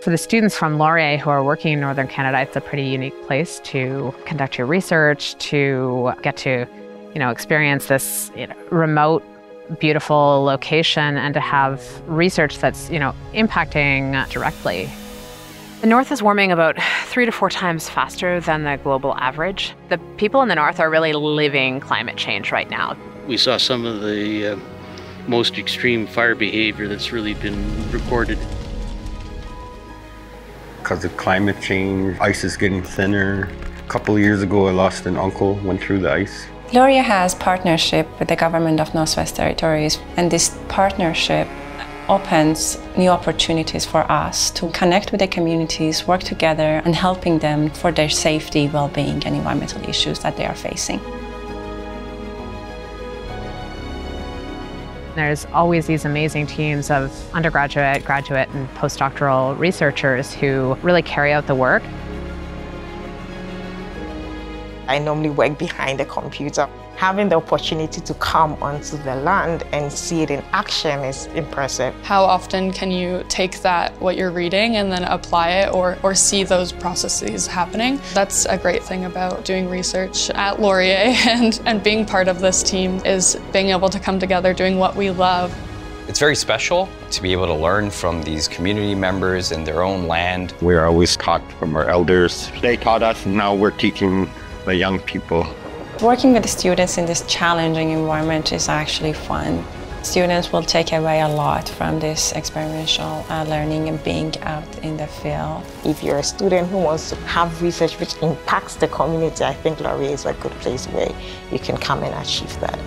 For the students from Laurier who are working in Northern Canada, it's a pretty unique place to conduct your research, to get to, experience this, remote, beautiful location and to have research that's, impacting directly. The North is warming about 3 to 4 times faster than the global average. The people in the North are really living climate change right now. We saw some of the most extreme fire behavior that's really been recorded. Because of climate change, ice is getting thinner. A couple of years ago, I lost an uncle, went through the ice. Laurier has partnership with the government of Northwest Territories, and this partnership opens new opportunities for us to connect with the communities, work together, and helping them for their safety, well-being, and environmental issues that they are facing. There's always these amazing teams of undergraduate, graduate, and postdoctoral researchers who really carry out the work. I normally work behind the computer. Having the opportunity to come onto the land and see it in action is impressive. How often can you take what you're reading and then apply it or see those processes happening? That's a great thing about doing research at Laurier and being part of this team is being able to come together doing what we love. It's very special to be able to learn from these community members in their own land. We're always taught from our elders. They taught us, and now we're teaching the young people. Working with the students in this challenging environment is actually fun. Students will take away a lot from this experiential learning and being out in the field. If you're a student who wants to have research which impacts the community, I think Laurier is a good place where you can come and achieve that.